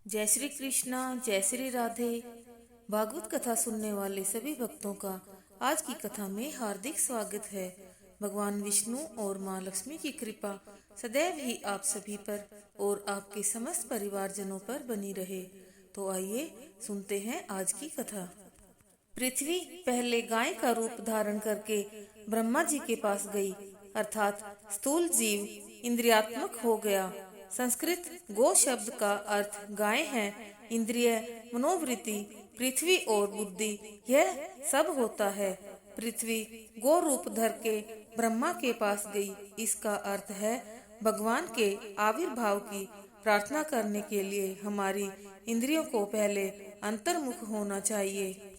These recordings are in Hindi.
जय श्री कृष्णा, जय श्री राधे। भागवत कथा सुनने वाले सभी भक्तों का आज की कथा में हार्दिक स्वागत है। भगवान विष्णु और माँ लक्ष्मी की कृपा सदैव ही आप सभी पर और आपके समस्त परिवारजनों पर बनी रहे। तो आइए सुनते हैं आज की कथा। पृथ्वी पहले गाय का रूप धारण करके ब्रह्मा जी के पास गई, अर्थात स्थूल जीव इंद्रियात्मक हो गया। संस्कृत गो शब्द का अर्थ गाय है। इंद्रिय, मनोवृत्ति, पृथ्वी और बुद्धि यह सब होता है। पृथ्वी गो रूप धर के ब्रह्मा के पास गई। इसका अर्थ है भगवान के आविर्भाव की प्रार्थना करने के लिए हमारी इंद्रियों को पहले अंतर्मुख होना चाहिए,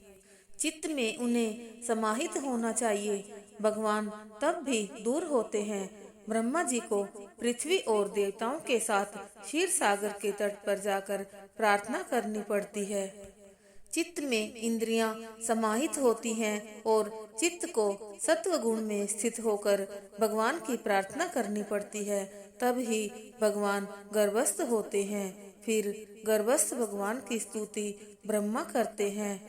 चित्त में उन्हें समाहित होना चाहिए। भगवान तब भी दूर होते हैं। ब्रह्मा जी को पृथ्वी और देवताओं के साथ क्षीर सागर के तट पर जाकर प्रार्थना करनी पड़ती है। चित्त में इंद्रियां समाहित होती हैं और चित्त को सत्व गुण में स्थित होकर भगवान की प्रार्थना करनी पड़ती है। तब ही भगवान गर्भस्थ होते हैं। फिर गर्भस्थ भगवान की स्तुति ब्रह्मा करते हैं।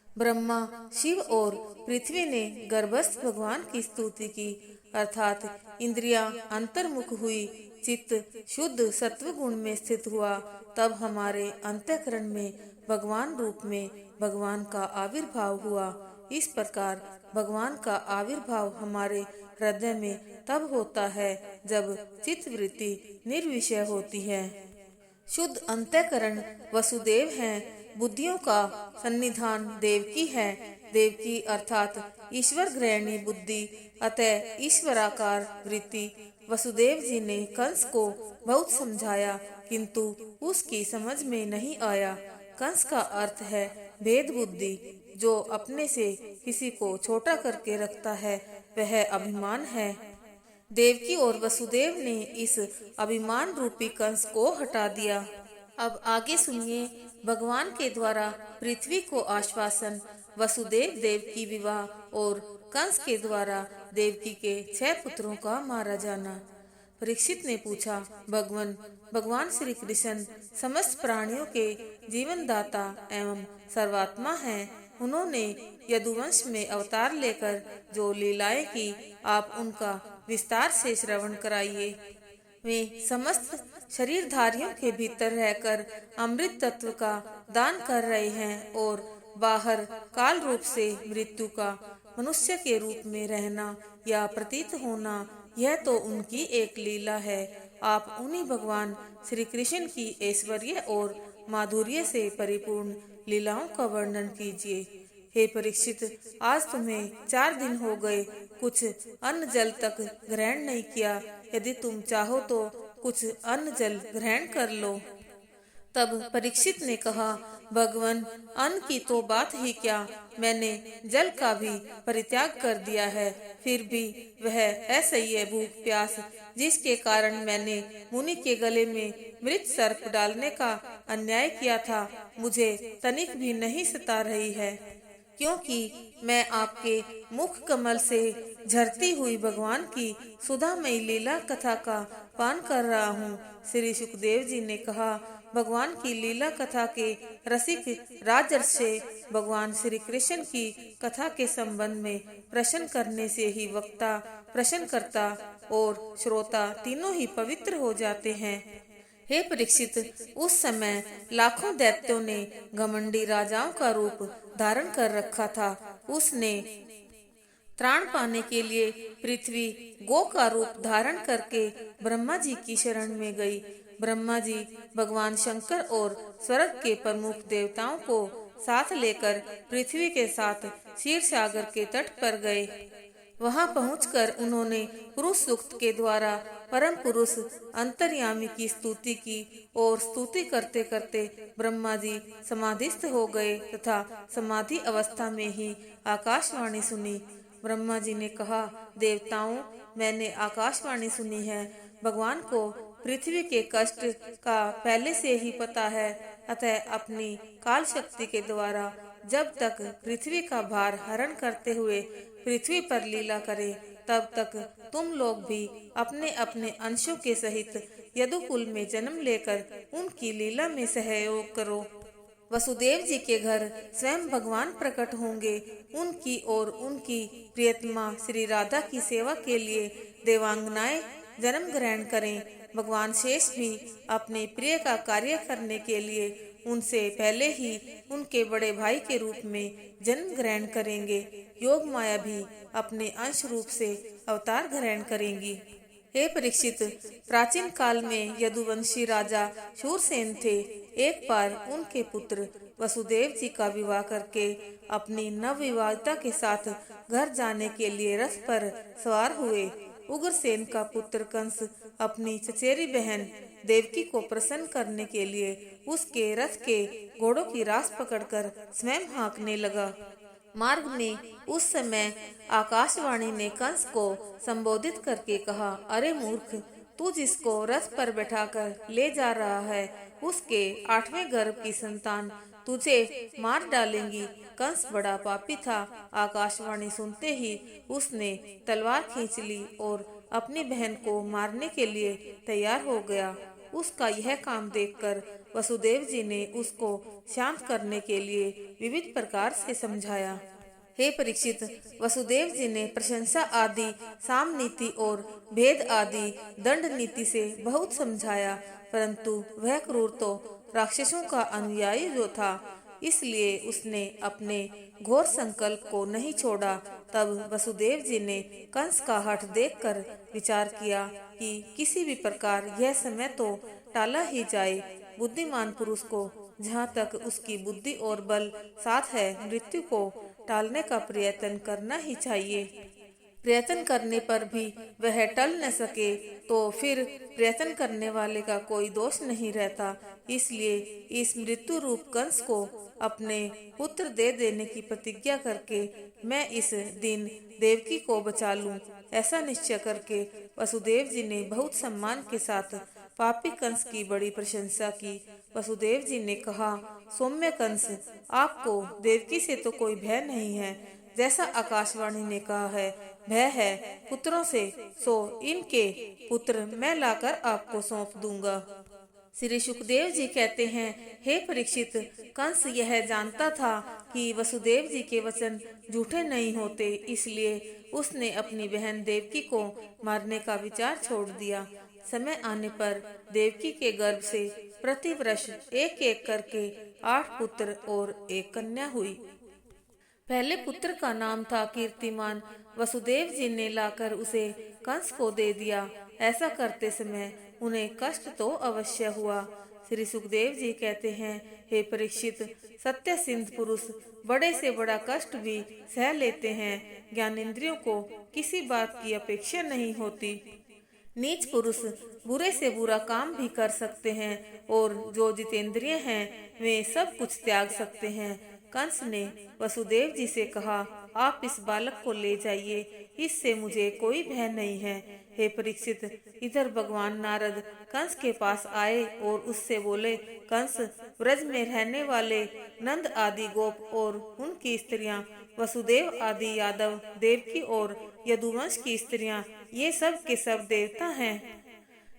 ब्रह्मा, शिव और पृथ्वी ने गर्भस्थ भगवान की स्तुति की, अर्थात इंद्रियां अंतर्मुख हुई, चित्त शुद्ध सत्व गुण में स्थित हुआ। तब हमारे अंतःकरण में भगवान रूप में भगवान का आविर्भाव हुआ। इस प्रकार भगवान का आविर्भाव हमारे हृदय में तब होता है जब चित्त वृत्ति निर्विषय होती है। शुद्ध अंतःकरण वसुदेव हैं। बुद्धियों का सन्निधान देवकी है। देवकी अर्थात ईश्वर ग्रहणी बुद्धि, अतः ईश्वराकार वृत्ति। वसुदेव जी ने कंस को बहुत समझाया, किंतु उसकी समझ में नहीं आया। कंस का अर्थ है भेद बुद्धि। जो अपने से किसी को छोटा करके रखता है वह अभिमान है। देवकी और वसुदेव ने इस अभिमान रूपी कंस को हटा दिया। अब आगे सुनिए भगवान के द्वारा पृथ्वी को आश्वासन, वसुदेव देव की विवाह और कंस के द्वारा देवकी के 6 पुत्रों का मारा जाना। परीक्षित ने पूछा, भगवान श्री कृष्ण समस्त प्राणियों के जीवनदाता एवं सर्वात्मा हैं। उन्होंने यदुवंश में अवतार लेकर जो लीलाएं की, आप उनका विस्तार से श्रवण कराइए। वे समस्त शरीरधारियों के भीतर रहकर अमृत तत्व का दान कर रहे हैं और बाहर काल रूप से मृत्यु का मनुष्य के रूप में रहना या प्रतीत होना, यह तो उनकी एक लीला है। आप उन्हीं भगवान श्री कृष्ण की ऐश्वर्य और माधुर्य से परिपूर्ण लीलाओं का वर्णन कीजिए। हे परीक्षित, आज तुम्हें 4 दिन हो गए, कुछ अन्न जल तक ग्रहण नहीं किया। यदि तुम चाहो तो कुछ अन्न जल ग्रहण कर लो। तब परीक्षित ने कहा, भगवन, अन्न की तो बात ही क्या, मैंने जल का भी परित्याग कर दिया है। फिर भी वह असह्य भूख प्यास, जिसके कारण मैंने मुनि के गले में मृत सर्प डालने का अन्याय किया था, मुझे तनिक भी नहीं सता रही है, क्योंकि मैं आपके मुख कमल से झरती हुई भगवान की सुधामयी लीला कथा का पान कर रहा हूँ। श्री सुखदेव जी ने कहा, भगवान की लीला कथा के रसिक राजर्षि भगवान श्री कृष्ण की कथा के संबंध में प्रश्न करने से ही वक्ता, प्रश्नकर्ता और श्रोता तीनों ही पवित्र हो जाते हैं। हे परीक्षित, उस समय लाखों दैत्यों ने घमंडी राजाओं का रूप धारण कर रखा था। उसने त्राण पाने के लिए पृथ्वी गो का रूप धारण करके ब्रह्मा जी की शरण में गई। ब्रह्मा जी भगवान शंकर और स्वर्ग के प्रमुख देवताओं को साथ लेकर पृथ्वी के साथ क्षीर सागर के तट पर गए। वहां पहुंचकर उन्होंने पुरुष सूक्त के द्वारा परम पुरुष अंतर्यामी की स्तुति की और स्तुति करते करते ब्रह्मा जी समाधिस्थ हो गए तथा समाधि अवस्था में ही आकाशवाणी सुनी। ब्रह्मा जी ने कहा, देवताओं, मैंने आकाशवाणी सुनी है। भगवान को पृथ्वी के कष्ट का पहले से ही पता है, अतः अपनी काल शक्ति के द्वारा जब तक पृथ्वी का भार हरण करते हुए पृथ्वी पर लीला करे, तब तक तुम लोग भी अपने अपने अंशों के सहित यदुकुल में जन्म लेकर उनकी लीला में सहयोग करो। वसुदेव जी के घर स्वयं भगवान प्रकट होंगे। उनकी और उनकी प्रियतमा श्री राधा की सेवा के लिए देवांगनाएं जन्म ग्रहण करें। भगवान शेष भी अपने प्रिय का कार्य करने के लिए उनसे पहले ही उनके बड़े भाई के रूप में जन्म ग्रहण करेंगे। योग माया भी अपने अंश रूप से अवतार ग्रहण करेंगी। हे परीक्षित, प्राचीन काल में यदुवंशी राजा शूरसेन थे। एक बार उनके पुत्र वसुदेव जी का विवाह करके अपनी नवविवाहिता के साथ घर जाने के लिए रथ पर सवार हुए। उग्रसेन का पुत्र कंस अपनी चचेरी बहन देवकी को प्रसन्न करने के लिए उसके रथ के घोड़ों की रास पकड़कर स्वयं हाँकने लगा। मार्ग में उस समय आकाशवाणी ने कंस को संबोधित करके कहा, अरे मूर्ख, तू जिसको रथ पर बैठाकर ले जा रहा है उसके 8वें गर्भ की संतान तुझे मार डालेंगी। कंस बड़ा पापी था। आकाशवाणी सुनते ही उसने तलवार खींच ली और अपनी बहन को मारने के लिए तैयार हो गया। उसका यह काम देखकर वसुदेव जी ने उसको शांत करने के लिए विविध प्रकार से समझाया। हे परीक्षित, वसुदेव जी ने प्रशंसा आदि, साम नीति और भेद आदि दंड नीति से बहुत समझाया, परंतु वह क्रूर तो राक्षसों का अनुयायी जो था, इसलिए उसने अपने घोर संकल्प को नहीं छोड़ा। तब वसुदेव जी ने कंस का हठ देखकर विचार किया कि किसी भी प्रकार यह समय तो टाला ही जाए। बुद्धिमान पुरुष को जहाँ तक उसकी बुद्धि और बल साथ है, मृत्यु को टालने का प्रयत्न करना ही चाहिए। प्रयत्न करने पर भी वह टल न सके तो फिर प्रयत्न करने वाले का कोई दोष नहीं रहता। इसलिए इस मृत्यु रूप कंस को अपने पुत्र दे देने की प्रतिज्ञा करके मैं इस दिन देवकी को बचा लूं, ऐसा निश्चय करके वसुदेव जी ने बहुत सम्मान के साथ पापी कंस की बड़ी प्रशंसा की। वसुदेव जी ने कहा, सौम्य कंस, आपको देवकी से तो कोई भय नहीं है। जैसा आकाशवाणी ने कहा है, भय है पुत्रों से, सो इनके पुत्र मैं लाकर आपको सौंप दूंगा। श्री सुखदेव जी कहते हैं, हे परीक्षित, कंस यह जानता था कि वसुदेव जी के वचन झूठे नहीं होते, इसलिए उसने अपनी बहन देवकी को मारने का विचार छोड़ दिया। समय आने पर देवकी के गर्भ से प्रतिवर्ष एक एक करके 8 पुत्र और 1 कन्या हुई। पहले पुत्र का नाम था कीर्तिमान। वसुदेव जी ने लाकर उसे कंस को दे दिया। ऐसा करते समय उन्हें कष्ट तो अवश्य हुआ। श्री सुखदेव जी कहते हैं, हे परीक्षित, सत्य सिंध पुरुष बड़े से बड़ा कष्ट भी सह लेते हैं। ज्ञानेंद्रियों को किसी बात की अपेक्षा नहीं होती। नीच पुरुष बुरे से बुरा काम भी कर सकते हैं और जो जितेंद्रिय हैं वे सब कुछ त्याग सकते हैं। कंस ने वसुदेव जी से कहा, आप इस बालक को ले जाइए, इससे मुझे कोई भय नहीं है। हे परीक्षित, इधर भगवान नारद कंस के पास आए और उससे बोले, कंस, ब्रज में रहने वाले नंद आदि गोप और उनकी स्त्रियां, वसुदेव आदि यादव, देवकी और यदुवंश की स्त्रियां, ये सब के सब देवता हैं।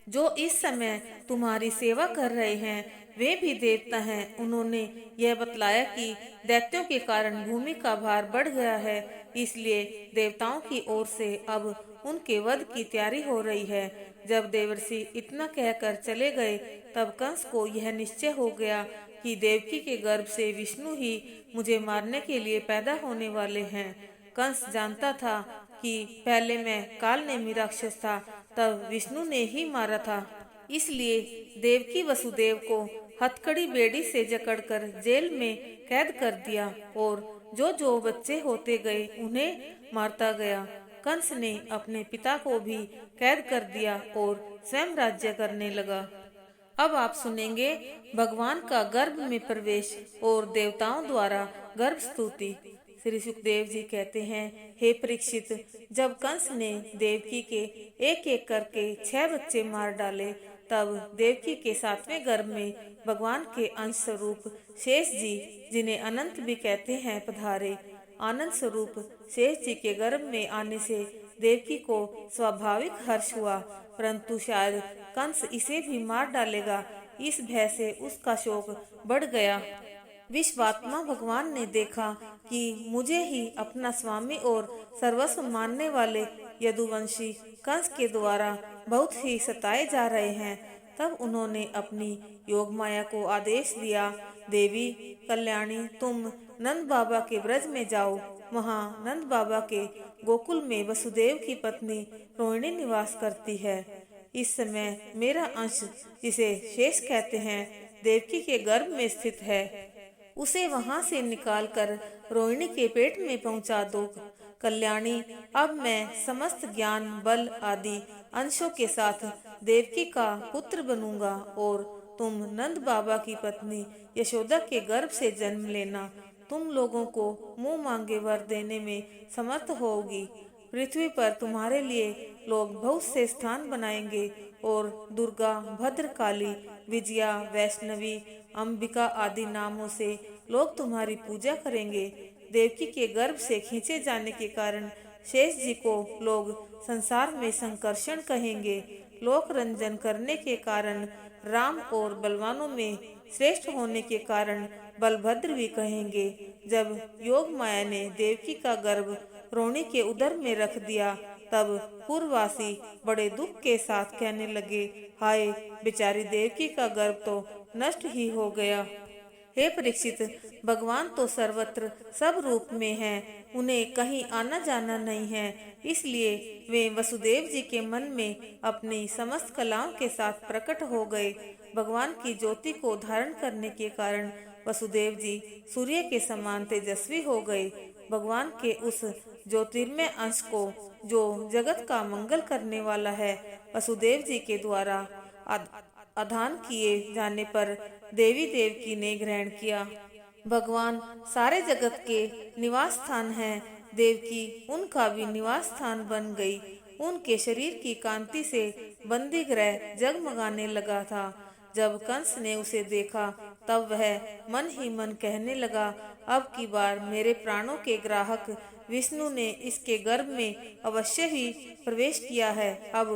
जो इस समय तुम्हारी सेवा कर रहे हैं वे भी देवता हैं। उन्होंने यह बतलाया कि दैत्यों के कारण भूमि का भार बढ़ गया है, इसलिए देवताओं की ओर से अब उनके वध की तैयारी हो रही है। जब देवर्षि इतना कहकर चले गए तब कंस को यह निश्चय हो गया कि देवकी के गर्भ से विष्णु ही मुझे मारने के लिए पैदा होने वाले हैं। कंस जानता था कि पहले मैं कालनेमी राक्षस था, तब विष्णु ने ही मारा था। इसलिए देवकी वसुदेव को हथकड़ी बेड़ी से जकड़कर जेल में कैद कर दिया और जो जो बच्चे होते गए उन्हें मारता गया। कंस ने अपने पिता को भी कैद कर दिया और स्वयं राज्य करने लगा। अब आप सुनेंगे भगवान का गर्भ में प्रवेश और देवताओं द्वारा गर्भ स्तुति। श्री सुखदेव जी कहते हैं, हे परीक्षित, जब कंस ने देवकी के एक एक करके 6 बच्चे मार डाले, तब देवकी के 7वें गर्भ में भगवान के अंश स्वरूप शेष जी, जिन्हें अनंत भी कहते हैं, पधारे। आनंद स्वरूप शेष जी के गर्भ में आने से देवकी को स्वाभाविक हर्ष हुआ, परंतु शायद कंस इसे भी मार डालेगा, इस भय से उसका शोक बढ़ गया। विश्वात्मा भगवान ने देखा कि मुझे ही अपना स्वामी और सर्वस्व मानने वाले यदुवंशी कंस के द्वारा बहुत ही सताए जा रहे हैं। तब उन्होंने अपनी योग माया को आदेश दिया, देवी कल्याणी, तुम नंद बाबा के ब्रज में जाओ। वहाँ नंद बाबा के गोकुल में वसुदेव की पत्नी रोहिणी निवास करती है। इस समय मेरा अंश, जिसे शेष कहते हैं, देवकी के गर्भ में स्थित है। उसे वहां से निकालकर रोहिणी के पेट में पहुंचा दो। कल्याणी, अब मैं समस्त ज्ञान बल आदि अंशों के साथ देवकी का पुत्र बनूंगा और तुम नंद बाबा की पत्नी यशोदा के गर्भ से जन्म लेना। तुम लोगों को मुंह मांगे वर देने में समर्थ होगी। पृथ्वी पर तुम्हारे लिए लोग बहुत से स्थान बनाएंगे और दुर्गा, भद्रकाली, विजया, वैष्णवी, अंबिका आदि नामों से लोग तुम्हारी पूजा करेंगे। देवकी के गर्भ से खींचे जाने के कारण शेष जी को लोग संसार में संकर्षण कहेंगे। लोक रंजन करने के कारण राम और बलवानों में श्रेष्ठ होने के कारण बलभद्र भी कहेंगे। जब योग माया ने देवकी का गर्भ रोहिणी के उदर में रख दिया, तब पूर्ववासी बड़े दुख के साथ कहने लगे, हाय, बेचारी देवकी का गर्भ तो नष्ट ही हो गया। हे परीक्षित, भगवान तो सर्वत्र सब रूप में हैं, उन्हें कहीं आना जाना नहीं है, इसलिए वे वसुदेव जी के मन में अपनी समस्त कलाओं के साथ प्रकट हो गए। भगवान की ज्योति को धारण करने के कारण वसुदेव जी सूर्य के समान तेजस्वी हो गए। भगवान के उस ज्योतिर्मय अंश को, जो जगत का मंगल करने वाला है, वसुदेव जी के द्वारा आधान किए जाने पर देवी देवकी ने ग्रहण किया। भगवान सारे जगत के निवास स्थान हैं। देवकी उनका भी निवास स्थान बन गई। उनके शरीर की कांति से बंदी ग्रह जगमगाने लगा था। जब कंस ने उसे देखा, तब वह मन ही मन कहने लगा, अब की बार मेरे प्राणों के ग्राहक विष्णु ने इसके गर्भ में अवश्य ही प्रवेश किया है। अब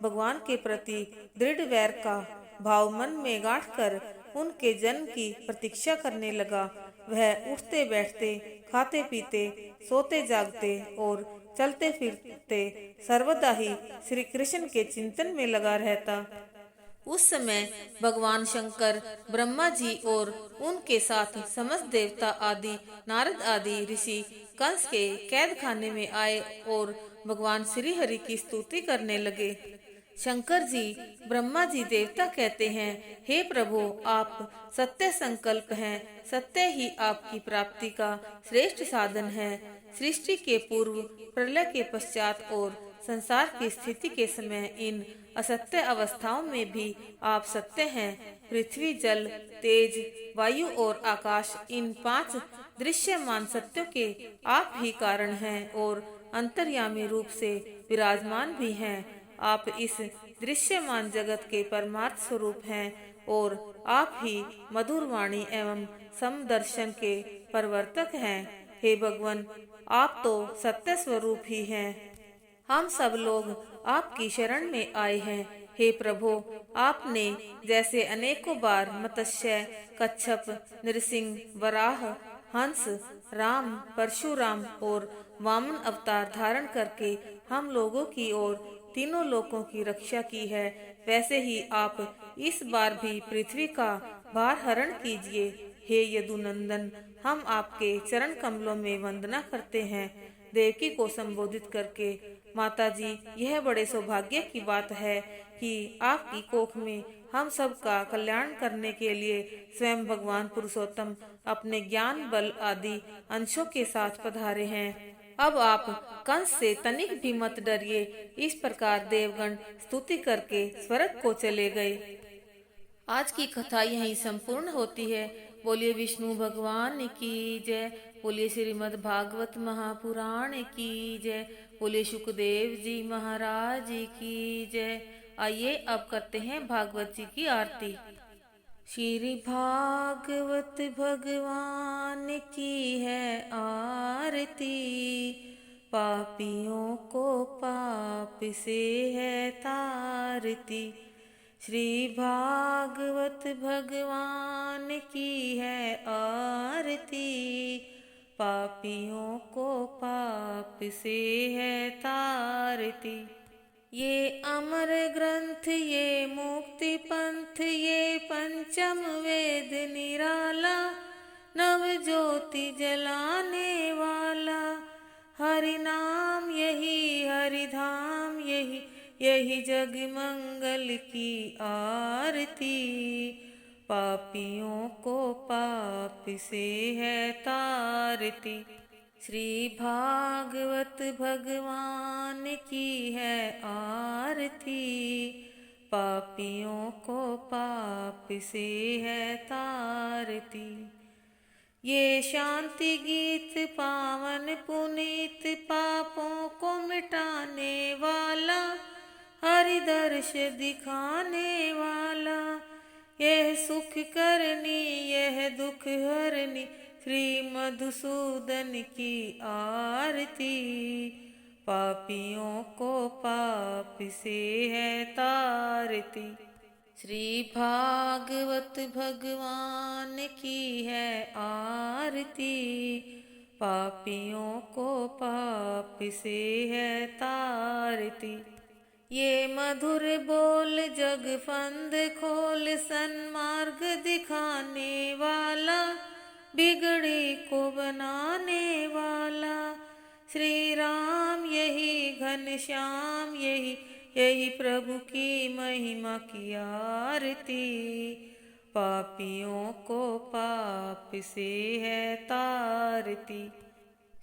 भगवान के प्रति दृढ़ वैर का भाव मन में गांठ कर उनके जन्म की प्रतीक्षा करने लगा। वह उठते बैठते, खाते पीते, सोते जागते और चलते फिरते सर्वदा ही श्री कृष्ण के चिंतन में लगा रहता। उस समय भगवान शंकर, ब्रह्मा जी और उनके साथ समस्त देवता आदि, नारद आदि ऋषि कंस के कैद खाने में आए और भगवान श्री हरि की स्तुति करने लगे। शंकर जी, ब्रह्मा जी देवता कहते हैं, हे प्रभु, आप सत्य संकल्प हैं। सत्य ही आपकी प्राप्ति का श्रेष्ठ साधन है। सृष्टि के पूर्व, प्रलय के पश्चात और संसार की स्थिति के समय इन असत्य अवस्थाओं में भी आप सत्य हैं। पृथ्वी, जल, तेज, वायु और आकाश, इन 5 दृश्यमान सत्यों के आप ही कारण हैं और अंतर्यामी रूप से विराजमान भी हैं। आप इस दृश्यमान जगत के परमार्थ स्वरूप हैं और आप ही मधुर वाणी एवं समदर्शन के प्रवर्तक हैं। हे भगवान, आप तो सत्य स्वरूप ही हैं। हम सब लोग आपकी शरण में आए हैं। हे प्रभु, आपने जैसे अनेकों बार मत्स्य, कच्छप, नृसिंह, वराह, हंस, राम, परशुराम और वामन अवतार धारण करके हम लोगों की और तीनों लोकों की रक्षा की है, वैसे ही आप इस बार भी पृथ्वी का भार हरण कीजिए। हे यदुनंदन, हम आपके चरण कमलों में वंदना करते हैं। देवकी को संबोधित करके, माता जी, यह बड़े सौभाग्य की बात है कि आपकी कोख में हम सब का कल्याण करने के लिए स्वयं भगवान पुरुषोत्तम अपने ज्ञान बल आदि अंशों के साथ पधारे हैं। अब आप कंस से तनिक भी मत डरिए। इस प्रकार देवगण स्तुति करके स्वर्ग को चले गए। आज की कथा यहीं संपूर्ण होती है। बोलिए विष्णु भगवान की जय। बोलिए श्रीमद् भागवत महापुराण की जय। बोलिए सुखदेव जी महाराज की जय। आइए अब करते हैं भागवत जी की आरती। श्री भागवत भगवान की है आरती, पापियों को पाप से है तारती। श्री भागवत भगवान की है आरती, पापियों को पाप से है तारती। ये अमर ग्रंथ, ये मुक्ति पंथ, ये पंचम वेद निराला, नव ज्योति जलाने वाला। हरि नाम यही हरि धाम यही, यही जग मंगल की आरती। पापियों को पाप से है तारती। श्री भागवत भगवान की है आरती, पापियों को पाप से है तारती। ये शांति गीत पावन पुनीत, पापों को मिटाने वाला, हरि दर्श दिखाने वाला। यह सुख करनी यह दुख हरनी, श्री मधुसूदन की आरती। पापियों को पाप से है तारती। श्री भागवत भगवान की है आरती, पापियों को पाप से है तारती। ये मधुर बोल जग फंद खोल, सन्मार्ग दिखाने वाला, बिगड़ी को बनाने वाला। श्री राम यही घनश्याम यही, यही प्रभु की महिमा की आरती। पापियों को पाप से है तारती।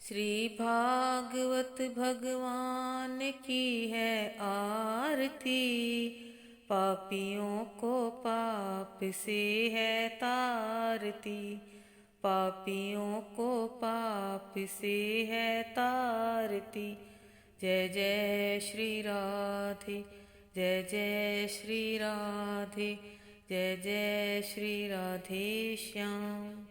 श्री भागवत भगवान की है आरती, पापियों को पाप से है तारती। पापियों को पाप से है तारती। जय जय श्री राधे, जय जय श्री राधे, जय जय श्री राधे श्याम।